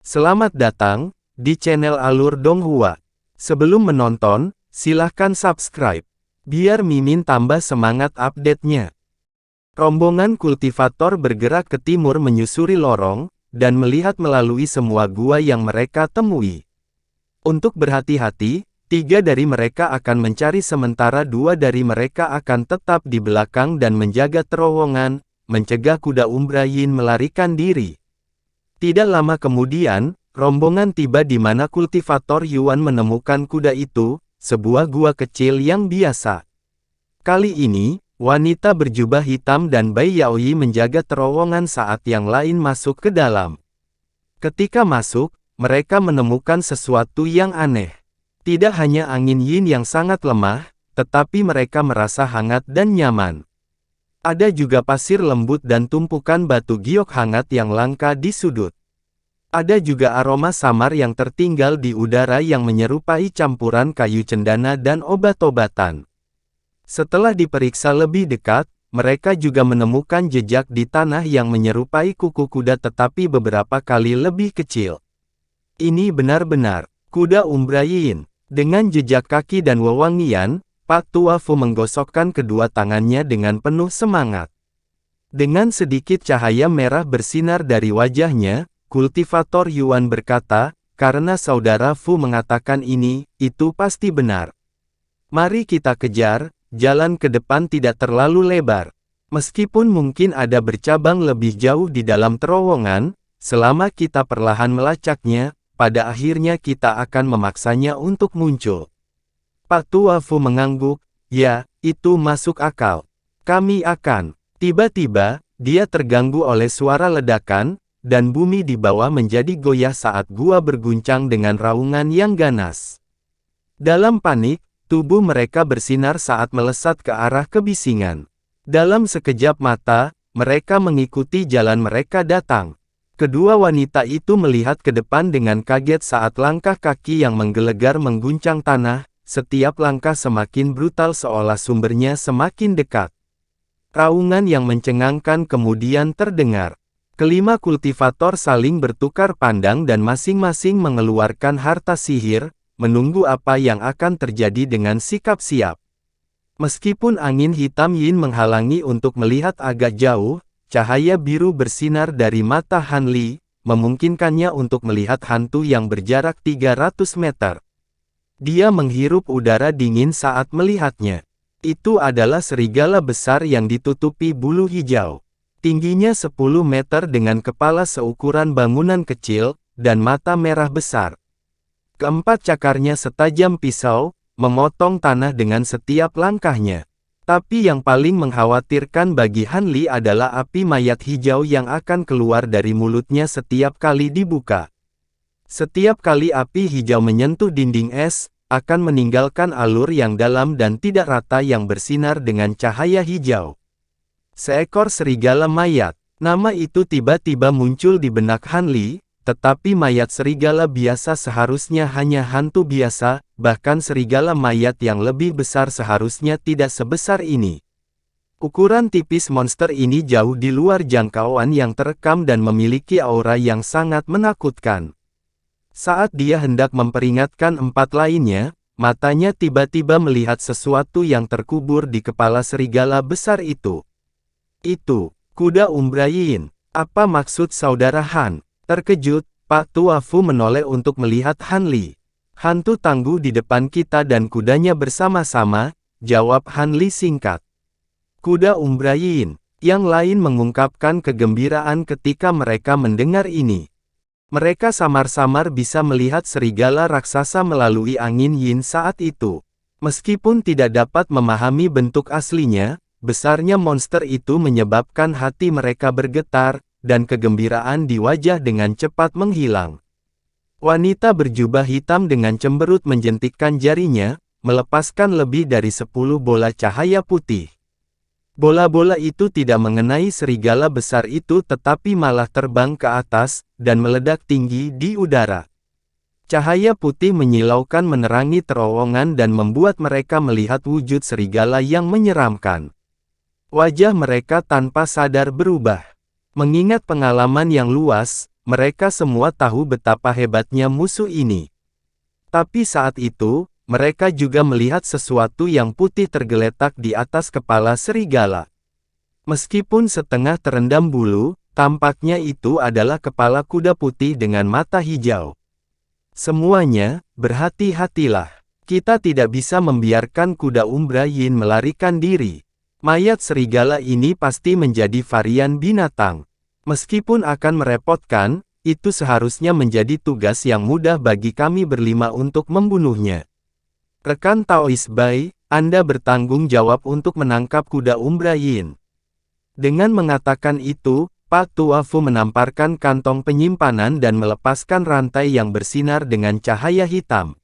Selamat datang di channel Alur Donghua. Sebelum menonton, silahkan subscribe, biar Mimin tambah semangat update-nya. Rombongan kultivator bergerak ke timur menyusuri lorong, dan melihat melalui semua gua yang mereka temui. Untuk berhati-hati, 3 dari mereka akan mencari sementara 2 dari mereka akan tetap di belakang dan menjaga terowongan, mencegah kuda Umbrayin melarikan diri. Tidak lama kemudian, rombongan tiba di mana kultivator Yuan menemukan kuda itu, sebuah gua kecil yang biasa. Kali ini, wanita berjubah hitam dan Bai Yaoyi menjaga terowongan saat yang lain masuk ke dalam. Ketika masuk, mereka menemukan sesuatu yang aneh. Tidak hanya angin yin yang sangat lemah, tetapi mereka merasa hangat dan nyaman. Ada juga pasir lembut dan tumpukan batu giok hangat yang langka di sudut. Ada juga aroma samar yang tertinggal di udara yang menyerupai campuran kayu cendana dan obat-obatan. Setelah diperiksa lebih dekat, mereka juga menemukan jejak di tanah yang menyerupai kuku kuda tetapi beberapa kali lebih kecil. Ini benar-benar kuda Umbrayin. Dengan jejak kaki dan wewangian, Pak Tua Fu menggosokkan kedua tangannya dengan penuh semangat. Dengan sedikit cahaya merah bersinar dari wajahnya, kultivator Yuan berkata, karena saudara Fu mengatakan ini, itu pasti benar. Mari kita kejar, jalan ke depan tidak terlalu lebar. Meskipun mungkin ada bercabang lebih jauh di dalam terowongan, selama kita perlahan melacaknya, pada akhirnya kita akan memaksanya untuk muncul. Pak Tua Fu mengangguk, ya, itu masuk akal. Kami akan. Tiba-tiba, dia terganggu oleh suara ledakan, dan bumi di bawah menjadi goyah saat gua berguncang dengan raungan yang ganas. Dalam panik, tubuh mereka bersinar saat melesat ke arah kebisingan. Dalam sekejap mata, mereka mengikuti jalan mereka datang. Kedua wanita itu melihat ke depan dengan kaget saat langkah kaki yang menggelegar mengguncang tanah. Setiap langkah semakin brutal seolah sumbernya semakin dekat. Raungan yang mencengangkan kemudian terdengar. Kelima kultivator saling bertukar pandang dan masing-masing mengeluarkan harta sihir, menunggu apa yang akan terjadi dengan sikap siap. Meskipun angin hitam yin menghalangi untuk melihat agak jauh, cahaya biru bersinar dari mata Han Li, memungkinkannya untuk melihat hantu yang berjarak 300 meter. Dia menghirup udara dingin saat melihatnya. Itu adalah serigala besar yang ditutupi bulu hijau. Tingginya 10 meter dengan kepala seukuran bangunan kecil, dan mata merah besar. Keempat cakarnya setajam pisau, memotong tanah dengan setiap langkahnya. Tapi yang paling mengkhawatirkan bagi Han Li adalah api mayat hijau yang akan keluar dari mulutnya setiap kali dibuka. Setiap kali api hijau menyentuh dinding es, akan meninggalkan alur yang dalam dan tidak rata yang bersinar dengan cahaya hijau. Seekor serigala mayat. Nama itu tiba-tiba muncul di benak Han Li, tetapi mayat serigala biasa seharusnya hanya hantu biasa, bahkan serigala mayat yang lebih besar seharusnya tidak sebesar ini. Ukuran tipis monster ini jauh di luar jangkauan yang terekam dan memiliki aura yang sangat menakutkan. Saat dia hendak memperingatkan 4 lainnya, matanya tiba-tiba melihat sesuatu yang terkubur di kepala serigala besar itu. Itu, kuda Umbrayin. Apa maksud saudara Han? Terkejut, Pak Tua Fu menoleh untuk melihat Han Li. Hantu tangguh di depan kita dan kudanya bersama-sama, jawab Han Li singkat. Kuda Umbrayin. Yang lain mengungkapkan kegembiraan ketika mereka mendengar ini. Mereka samar-samar bisa melihat serigala raksasa melalui angin yin saat itu. Meskipun tidak dapat memahami bentuk aslinya, besarnya monster itu menyebabkan hati mereka bergetar, dan kegembiraan di wajah dengan cepat menghilang. Wanita berjubah hitam dengan cemberut menjentikkan jarinya, melepaskan lebih dari 10 bola cahaya putih. Bola-bola itu tidak mengenai serigala besar itu tetapi malah terbang ke atas, dan meledak tinggi di udara. Cahaya putih menyilaukan menerangi terowongan dan membuat mereka melihat wujud serigala yang menyeramkan. Wajah mereka tanpa sadar berubah. Mengingat pengalaman yang luas, mereka semua tahu betapa hebatnya musuh ini. Tapi saat itu, mereka juga melihat sesuatu yang putih tergeletak di atas kepala serigala. Meskipun setengah terendam bulu, tampaknya itu adalah kepala kuda putih dengan mata hijau. Semuanya, berhati-hatilah. Kita tidak bisa membiarkan kuda Umbra Yin melarikan diri. Mayat serigala ini pasti menjadi varian binatang. Meskipun akan merepotkan, itu seharusnya menjadi tugas yang mudah bagi kami berlima untuk membunuhnya. Rekan Taois Bai, Anda bertanggung jawab untuk menangkap kuda Umbra Yin. Dengan mengatakan itu, Pak Tua Fu menamparkan kantong penyimpanan dan melepaskan rantai yang bersinar dengan cahaya hitam.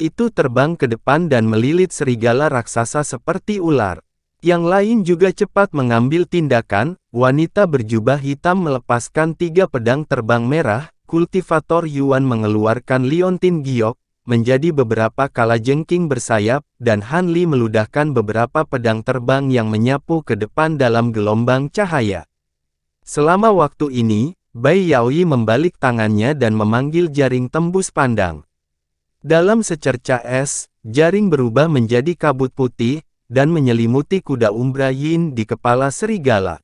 Itu terbang ke depan dan melilit serigala raksasa seperti ular. Yang lain juga cepat mengambil tindakan. Wanita berjubah hitam melepaskan 3 pedang terbang merah. Kultivator Yuan mengeluarkan liontin giok, menjadi beberapa kalajengking bersayap, dan Han Li meludahkan beberapa pedang terbang yang menyapu ke depan dalam gelombang cahaya. Selama waktu ini, Bai Yaoi membalik tangannya dan memanggil jaring tembus pandang. Dalam secercah es, jaring berubah menjadi kabut putih, dan menyelimuti kuda Umbra Yin di kepala serigala.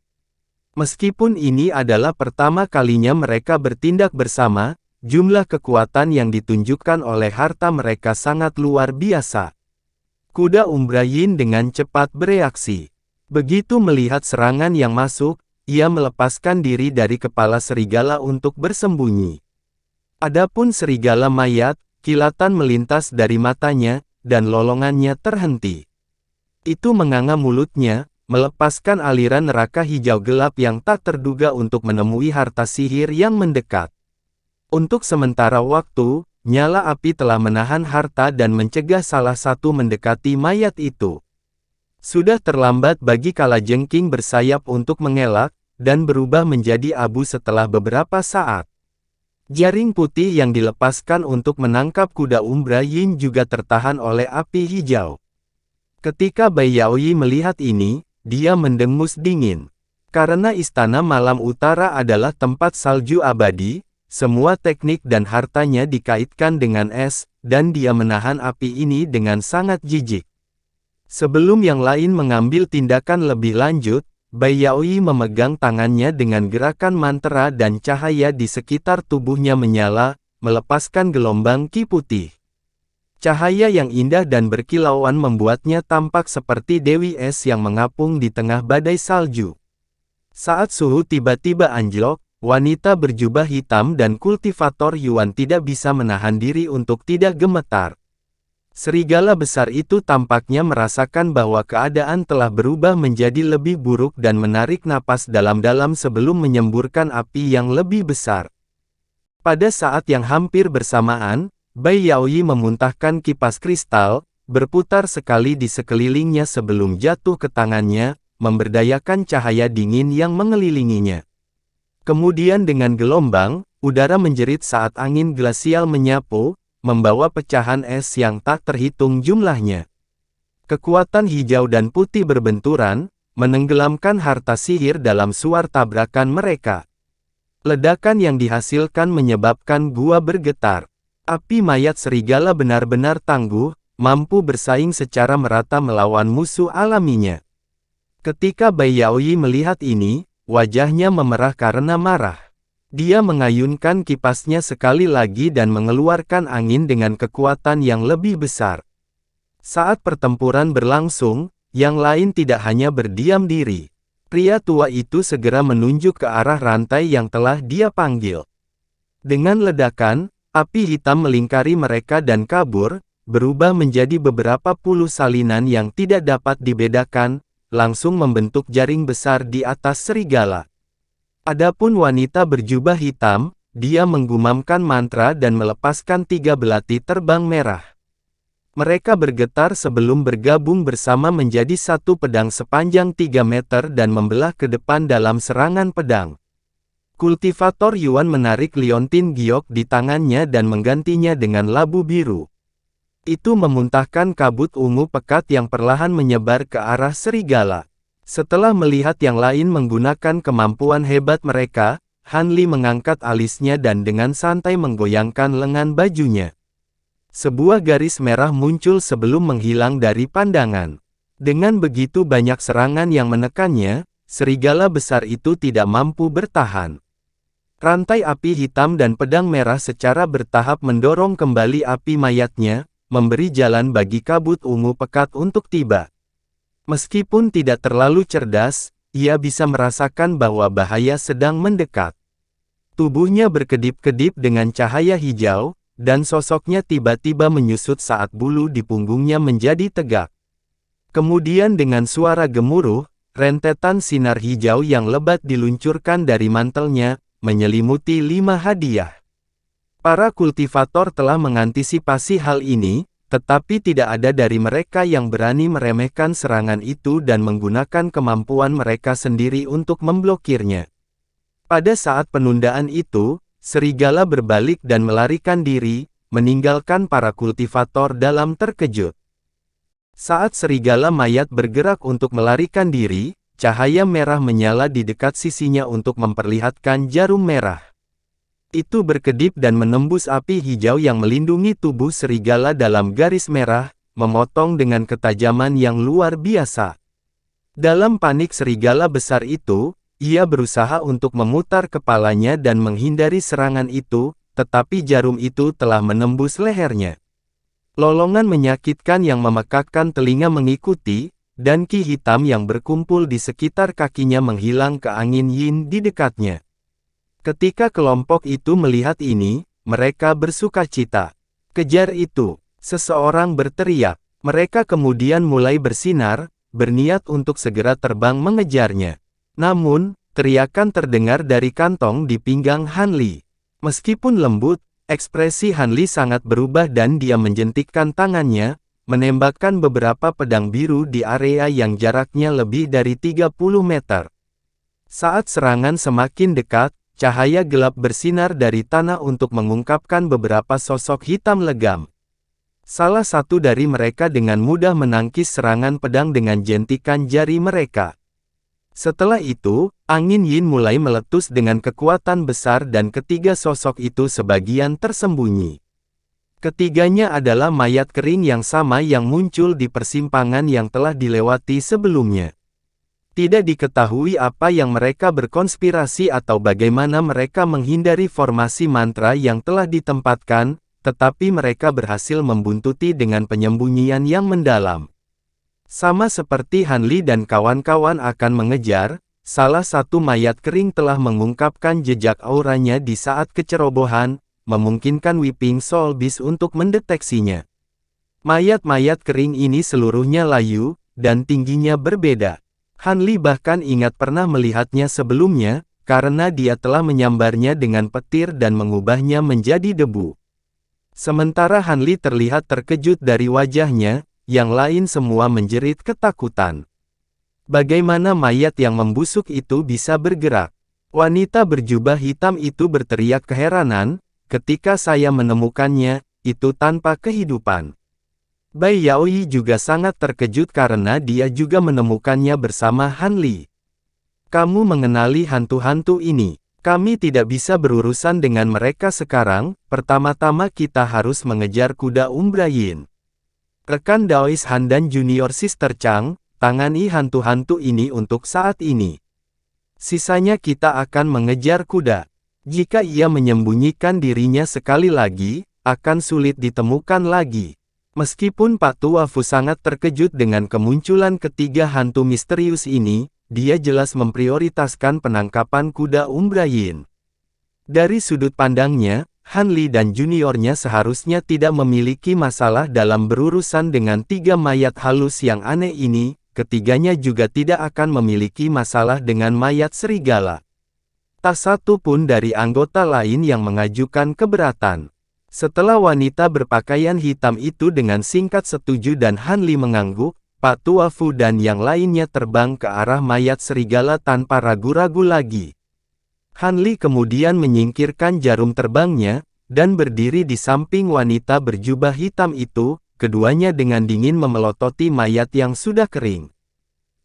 Meskipun ini adalah pertama kalinya mereka bertindak bersama, jumlah kekuatan yang ditunjukkan oleh harta mereka sangat luar biasa. Kuda Umbra Yin dengan cepat bereaksi. Begitu melihat serangan yang masuk, ia melepaskan diri dari kepala serigala untuk bersembunyi. Adapun serigala mayat, kilatan melintas dari matanya, dan lolongannya terhenti. Itu menganga mulutnya, melepaskan aliran neraka hijau gelap yang tak terduga untuk menemui harta sihir yang mendekat. Untuk sementara waktu, nyala api telah menahan harta dan mencegah salah satu mendekati mayat itu. Sudah terlambat bagi kalajengking bersayap untuk mengelak, dan berubah menjadi abu setelah beberapa saat. Jaring putih yang dilepaskan untuk menangkap kuda Umbra Yin juga tertahan oleh api hijau. Ketika Bai Yaoi melihat ini, dia mendengus dingin. Karena Istana Malam Utara adalah tempat salju abadi, semua teknik dan hartanya dikaitkan dengan es, dan dia menahan api ini dengan sangat jijik. Sebelum yang lain mengambil tindakan lebih lanjut, Bai Yaoi memegang tangannya dengan gerakan mantra dan cahaya di sekitar tubuhnya menyala, melepaskan gelombang ki putih. Cahaya yang indah dan berkilauan membuatnya tampak seperti Dewi Es yang mengapung di tengah badai salju. Saat suhu tiba-tiba anjlok, wanita berjubah hitam dan kultivator Yuan tidak bisa menahan diri untuk tidak gemetar. Serigala besar itu tampaknya merasakan bahwa keadaan telah berubah menjadi lebih buruk dan menarik napas dalam-dalam sebelum menyemburkan api yang lebih besar. Pada saat yang hampir bersamaan, Bai Yaoi memuntahkan kipas kristal, berputar sekali di sekelilingnya sebelum jatuh ke tangannya, memberdayakan cahaya dingin yang mengelilinginya. Kemudian dengan gelombang, udara menjerit saat angin glasial menyapu, membawa pecahan es yang tak terhitung jumlahnya. Kekuatan hijau dan putih berbenturan, menenggelamkan harta sihir dalam suar tabrakan mereka. Ledakan yang dihasilkan menyebabkan gua bergetar. Api mayat serigala benar-benar tangguh, mampu bersaing secara merata melawan musuh alaminya. Ketika Bai Yaoi melihat ini, wajahnya memerah karena marah. Dia mengayunkan kipasnya sekali lagi dan mengeluarkan angin dengan kekuatan yang lebih besar. Saat pertempuran berlangsung, yang lain tidak hanya berdiam diri. Pria tua itu segera menunjuk ke arah rantai yang telah dia panggil. Dengan ledakan, api hitam melingkari mereka dan kabur, berubah menjadi beberapa puluh salinan yang tidak dapat dibedakan, langsung membentuk jaring besar di atas serigala. Adapun wanita berjubah hitam, dia menggumamkan mantra dan melepaskan 3 belati terbang merah. Mereka bergetar sebelum bergabung bersama menjadi satu pedang sepanjang 3 meter dan membelah ke depan dalam serangan pedang. Kultivator Yuan menarik liontin giok di tangannya dan menggantinya dengan labu biru. Itu memuntahkan kabut ungu pekat yang perlahan menyebar ke arah serigala. Setelah melihat yang lain menggunakan kemampuan hebat mereka, Han Li mengangkat alisnya dan dengan santai menggoyangkan lengan bajunya. Sebuah garis merah muncul sebelum menghilang dari pandangan. Dengan begitu banyak serangan yang menekannya, serigala besar itu tidak mampu bertahan. Rantai api hitam dan pedang merah secara bertahap mendorong kembali api mayatnya, memberi jalan bagi kabut ungu pekat untuk tiba. Meskipun tidak terlalu cerdas, ia bisa merasakan bahwa bahaya sedang mendekat. Tubuhnya berkedip-kedip dengan cahaya hijau, dan sosoknya tiba-tiba menyusut saat bulu di punggungnya menjadi tegak. Kemudian dengan suara gemuruh, rentetan sinar hijau yang lebat diluncurkan dari mantelnya, menyelimuti 5 hadiah. Para kultivator telah mengantisipasi hal ini, tetapi tidak ada dari mereka yang berani meremehkan serangan itu dan menggunakan kemampuan mereka sendiri untuk memblokirnya. Pada saat penundaan itu, serigala berbalik dan melarikan diri, meninggalkan para kultivator dalam terkejut. Saat serigala mayat bergerak untuk melarikan diri, cahaya merah menyala di dekat sisinya untuk memperlihatkan jarum merah. Itu berkedip dan menembus api hijau yang melindungi tubuh serigala dalam garis merah, memotong dengan ketajaman yang luar biasa. Dalam panik serigala besar itu, ia berusaha untuk memutar kepalanya dan menghindari serangan itu, tetapi jarum itu telah menembus lehernya. Lolongan menyakitkan yang memekakkan telinga mengikuti, dan ki hitam yang berkumpul di sekitar kakinya menghilang ke angin yin di dekatnya. Ketika kelompok itu melihat ini, mereka bersukacita. "Kejar itu!" seseorang berteriak. Mereka kemudian mulai bersinar, berniat untuk segera terbang mengejarnya. Namun, teriakan terdengar dari kantong di pinggang Han Li. Meskipun lembut, ekspresi Han Li sangat berubah dan dia menjentikkan tangannya, menembakkan beberapa pedang biru di area yang jaraknya lebih dari 30 meter. Saat serangan semakin dekat, cahaya gelap bersinar dari tanah untuk mengungkapkan beberapa sosok hitam legam. Salah satu dari mereka dengan mudah menangkis serangan pedang dengan jentikan jari mereka. Setelah itu, angin yin mulai meletus dengan kekuatan besar dan ketiga sosok itu sebagian tersembunyi. Ketiganya adalah mayat kering yang sama yang muncul di persimpangan yang telah dilewati sebelumnya. Tidak diketahui apa yang mereka berkonspirasi atau bagaimana mereka menghindari formasi mantra yang telah ditempatkan, tetapi mereka berhasil membuntuti dengan penyembunyian yang mendalam. Sama seperti Han Li dan kawan-kawan akan mengejar, salah satu mayat kering telah mengungkapkan jejak auranya di saat kecerobohan, memungkinkan Weeping Soul Beast untuk mendeteksinya. Mayat-mayat kering ini seluruhnya layu, dan tingginya berbeda. Han Li bahkan ingat pernah melihatnya sebelumnya, karena dia telah menyambarnya dengan petir dan mengubahnya menjadi debu. Sementara Han Li terlihat terkejut dari wajahnya, yang lain semua menjerit ketakutan. Bagaimana mayat yang membusuk itu bisa bergerak? Wanita berjubah hitam itu berteriak keheranan, ketika saya menemukannya, itu tanpa kehidupan. Bai Yaoyi juga sangat terkejut karena dia juga menemukannya bersama Han Li. "Kamu mengenali hantu-hantu ini. Kami tidak bisa berurusan dengan mereka sekarang, pertama-tama kita harus mengejar kuda Umbra Yin. Rekan Daois Han dan Junior Sister Chang, tangani hantu-hantu ini untuk saat ini. Sisanya kita akan mengejar kuda. Jika ia menyembunyikan dirinya sekali lagi, akan sulit ditemukan lagi." Meskipun Pak Tua Fu sangat terkejut dengan kemunculan ketiga hantu misterius ini, dia jelas memprioritaskan penangkapan kuda Umbra Yin. Dari sudut pandangnya, Han Li dan juniornya seharusnya tidak memiliki masalah dalam berurusan dengan tiga mayat halus yang aneh ini, ketiganya juga tidak akan memiliki masalah dengan mayat serigala. Tak satu pun dari anggota lain yang mengajukan keberatan. Setelah wanita berpakaian hitam itu dengan singkat setuju dan Han Li mengangguk, Pak Tua Fu dan yang lainnya terbang ke arah mayat serigala tanpa ragu-ragu lagi. Han Li kemudian menyingkirkan jarum terbangnya, dan berdiri di samping wanita berjubah hitam itu, keduanya dengan dingin memelototi mayat yang sudah kering.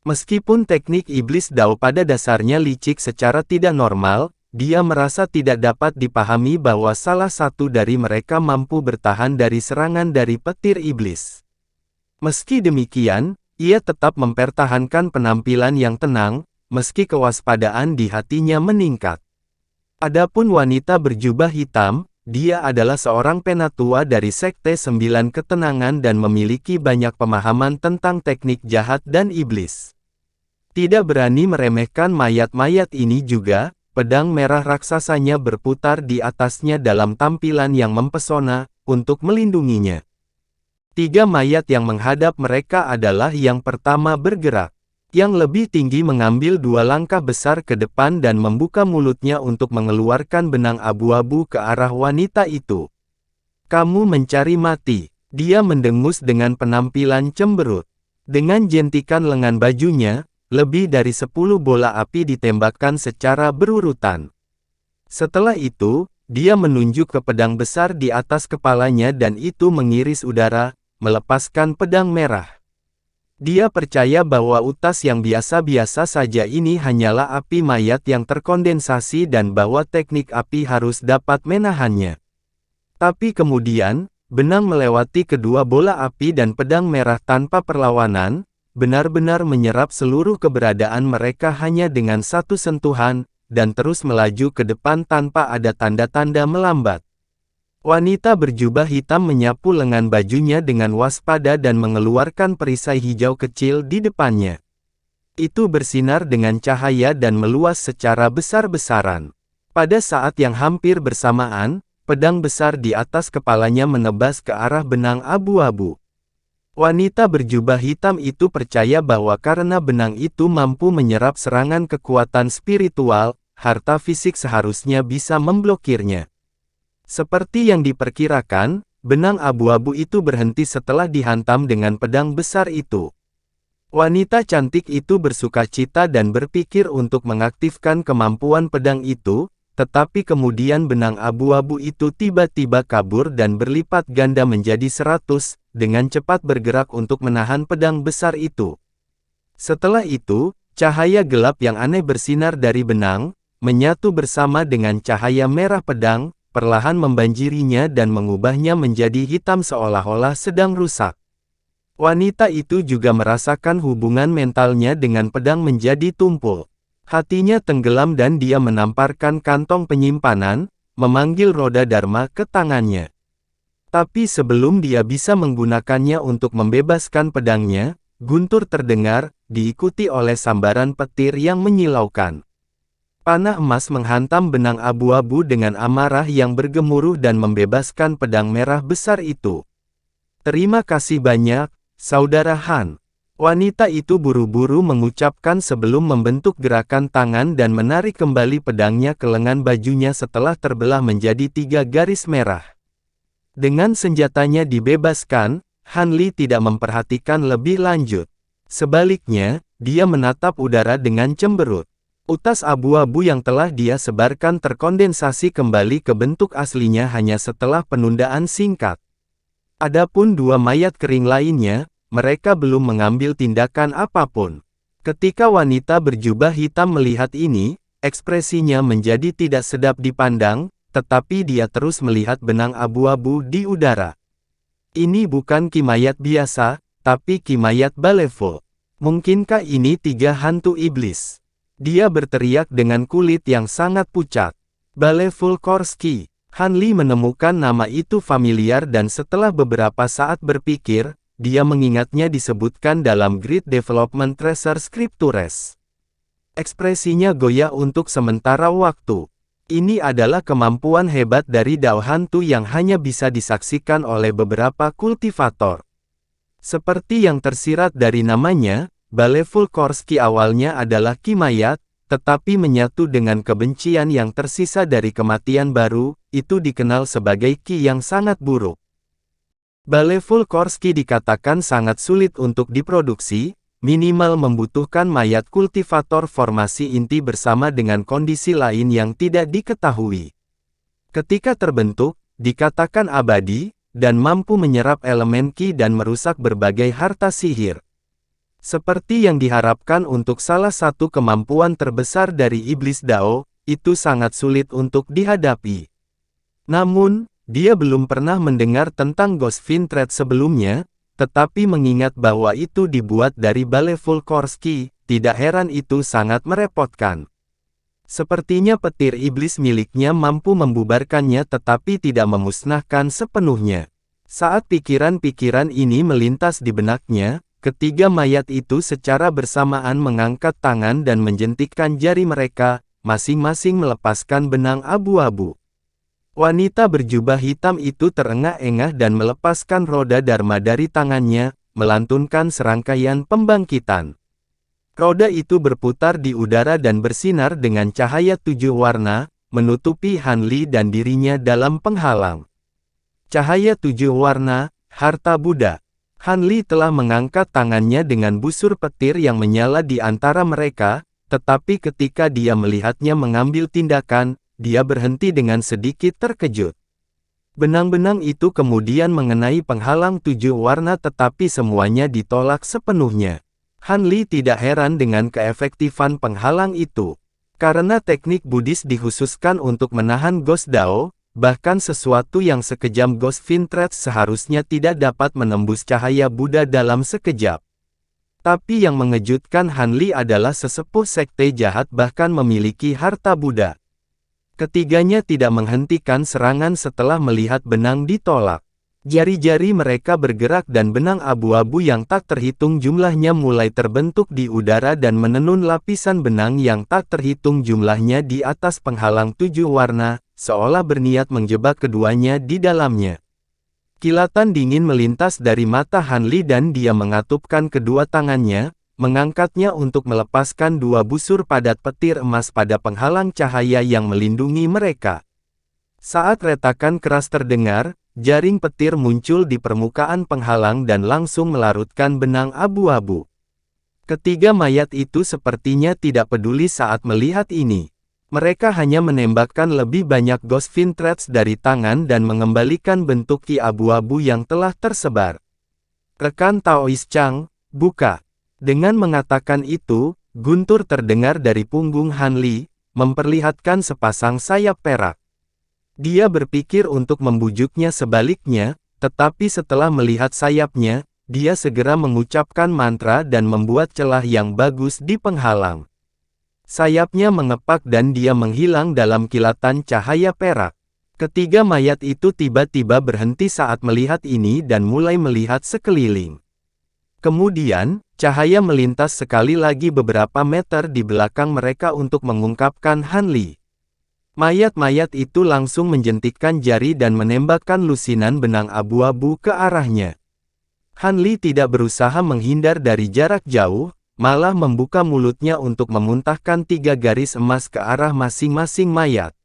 Meskipun teknik iblis Dao pada dasarnya licik secara tidak normal, dia merasa tidak dapat dipahami bahwa salah satu dari mereka mampu bertahan dari serangan dari petir iblis. Meski demikian, ia tetap mempertahankan penampilan yang tenang, meski kewaspadaan di hatinya meningkat. Adapun wanita berjubah hitam, dia adalah seorang penatua dari Sekte Sembilan Ketenangan dan memiliki banyak pemahaman tentang teknik jahat dan iblis. Tidak berani meremehkan mayat-mayat ini juga, pedang merah raksasanya berputar di atasnya dalam tampilan yang mempesona, untuk melindunginya. 3 mayat yang menghadap mereka adalah yang pertama bergerak. Yang lebih tinggi mengambil 2 langkah besar ke depan dan membuka mulutnya untuk mengeluarkan benang abu-abu ke arah wanita itu. Kamu mencari mati. Dia mendengus dengan penampilan cemberut. Dengan jentikan lengan bajunya, lebih dari 10 bola api ditembakkan secara berurutan. Setelah itu, dia menunjuk ke pedang besar di atas kepalanya dan itu mengiris udara, melepaskan pedang merah. Dia percaya bahwa utas yang biasa-biasa saja ini hanyalah api mayat yang terkondensasi dan bahwa teknik api harus dapat menahannya. Tapi kemudian, benang melewati kedua bola api dan pedang merah tanpa perlawanan, benar-benar menyerap seluruh keberadaan mereka hanya dengan satu sentuhan, dan terus melaju ke depan tanpa ada tanda-tanda melambat. Wanita berjubah hitam menyapu lengan bajunya dengan waspada dan mengeluarkan perisai hijau kecil di depannya. Itu bersinar dengan cahaya dan meluas secara besar-besaran. Pada saat yang hampir bersamaan, pedang besar di atas kepalanya menebas ke arah benang abu-abu. Wanita berjubah hitam itu percaya bahwa karena benang itu mampu menyerap serangan kekuatan spiritual, harta fisik seharusnya bisa memblokirnya. Seperti yang diperkirakan, benang abu-abu itu berhenti setelah dihantam dengan pedang besar itu. Wanita cantik itu bersukacita dan berpikir untuk mengaktifkan kemampuan pedang itu, tetapi kemudian benang abu-abu itu tiba-tiba kabur dan berlipat ganda menjadi 100, dengan cepat bergerak untuk menahan pedang besar itu. Setelah itu, cahaya gelap yang aneh bersinar dari benang, menyatu bersama dengan cahaya merah pedang, perlahan membanjirinya dan mengubahnya menjadi hitam seolah-olah sedang rusak. Wanita itu juga merasakan hubungan mentalnya dengan pedang menjadi tumpul. Hatinya tenggelam dan dia menamparkan kantong penyimpanan, memanggil roda Dharma ke tangannya. Tapi sebelum dia bisa menggunakannya untuk membebaskan pedangnya, guntur terdengar, diikuti oleh sambaran petir yang menyilaukan. Panah emas menghantam benang abu-abu dengan amarah yang bergemuruh dan membebaskan pedang merah besar itu. Terima kasih banyak, Saudara Han. Wanita itu buru-buru mengucapkan sebelum membentuk gerakan tangan dan menarik kembali pedangnya ke lengan bajunya setelah terbelah menjadi 3 garis merah. Dengan senjatanya dibebaskan, Han Li tidak memperhatikan lebih lanjut. Sebaliknya, dia menatap udara dengan cemberut. Utas abu-abu yang telah dia sebarkan terkondensasi kembali ke bentuk aslinya hanya setelah penundaan singkat. Adapun 2 mayat kering lainnya, mereka belum mengambil tindakan apapun. Ketika wanita berjubah hitam melihat ini, ekspresinya menjadi tidak sedap dipandang, tetapi dia terus melihat benang abu-abu di udara. Ini bukan ki mayat biasa, tapi ki mayat Baleful. Mungkinkah ini 3 hantu iblis? Dia berteriak dengan kulit yang sangat pucat. Baleful Korski. Han Li menemukan nama itu familiar dan setelah beberapa saat berpikir, dia mengingatnya disebutkan dalam Great Development Treasure Scriptures. Ekspresinya goyah untuk sementara waktu. Ini adalah kemampuan hebat dari Dao Hantu yang hanya bisa disaksikan oleh beberapa kultivator. Seperti yang tersirat dari namanya, Baleful Korski awalnya adalah ki mayat, tetapi menyatu dengan kebencian yang tersisa dari kematian baru, itu dikenal sebagai ki yang sangat buruk. Baleful Korski dikatakan sangat sulit untuk diproduksi, minimal membutuhkan mayat kultivator formasi inti bersama dengan kondisi lain yang tidak diketahui. Ketika terbentuk, dikatakan abadi, dan mampu menyerap elemen ki dan merusak berbagai harta sihir. Seperti yang diharapkan untuk salah satu kemampuan terbesar dari iblis Dao, itu sangat sulit untuk dihadapi. Namun, dia belum pernah mendengar tentang Ghost Vintred sebelumnya, tetapi mengingat bahwa itu dibuat dari bale Volkorsky, tidak heran itu sangat merepotkan. Sepertinya petir iblis miliknya mampu membubarkannya tetapi tidak memusnahkan sepenuhnya. Saat pikiran-pikiran ini melintas di benaknya, ketiga mayat itu secara bersamaan mengangkat tangan dan menjentikkan jari mereka, masing-masing melepaskan benang abu-abu. Wanita berjubah hitam itu terengah-engah dan melepaskan roda dharma dari tangannya, melantunkan serangkaian pembangkitan. Roda itu berputar di udara dan bersinar dengan cahaya 7 warna, menutupi Han Li dan dirinya dalam penghalang. Cahaya 7 warna, harta Buddha. Han Li telah mengangkat tangannya dengan busur petir yang menyala di antara mereka, tetapi ketika dia melihatnya mengambil tindakan, dia berhenti dengan sedikit terkejut. Benang-benang itu kemudian mengenai penghalang 7 warna tetapi semuanya ditolak sepenuhnya. Han Li tidak heran dengan keefektifan penghalang itu. Karena teknik Buddhis dikhususkan untuk menahan Ghost Dao, bahkan sesuatu yang sekejam Ghost Vintred seharusnya tidak dapat menembus cahaya Buddha dalam sekejap. Tapi yang mengejutkan Han Li adalah sesepuh sekte jahat bahkan memiliki harta Buddha. Ketiganya tidak menghentikan serangan setelah melihat benang ditolak. Jari-jari mereka bergerak dan benang abu-abu yang tak terhitung jumlahnya mulai terbentuk di udara dan menenun lapisan benang yang tak terhitung jumlahnya di atas penghalang 7 warna, seolah berniat menjebak keduanya di dalamnya. Kilatan dingin melintas dari mata Han Li dan dia mengatupkan kedua tangannya, mengangkatnya untuk melepaskan 2 busur padat petir emas pada penghalang cahaya yang melindungi mereka. Saat retakan keras terdengar, jaring petir muncul di permukaan penghalang dan langsung melarutkan benang abu-abu. Ketiga mayat itu sepertinya tidak peduli saat melihat ini. Mereka hanya menembakkan lebih banyak Ghost Vintreds dari tangan dan mengembalikan bentuk ki abu-abu yang telah tersebar. Rekan Taoist Chang, buka. Dengan mengatakan itu, guntur terdengar dari punggung Han Li, memperlihatkan sepasang sayap perak. Dia berpikir untuk membujuknya sebaliknya, tetapi setelah melihat sayapnya, dia segera mengucapkan mantra dan membuat celah yang bagus di penghalang. Sayapnya mengepak dan dia menghilang dalam kilatan cahaya perak. Ketiga mayat itu tiba-tiba berhenti saat melihat ini dan mulai melihat sekeliling. Kemudian, cahaya melintas sekali lagi beberapa meter di belakang mereka untuk mengungkapkan Han Li. Mayat-mayat itu langsung menjentikkan jari dan menembakkan lusinan benang abu-abu ke arahnya. Han Li tidak berusaha menghindar dari jarak jauh, malah membuka mulutnya untuk memuntahkan 3 garis emas ke arah masing-masing mayat.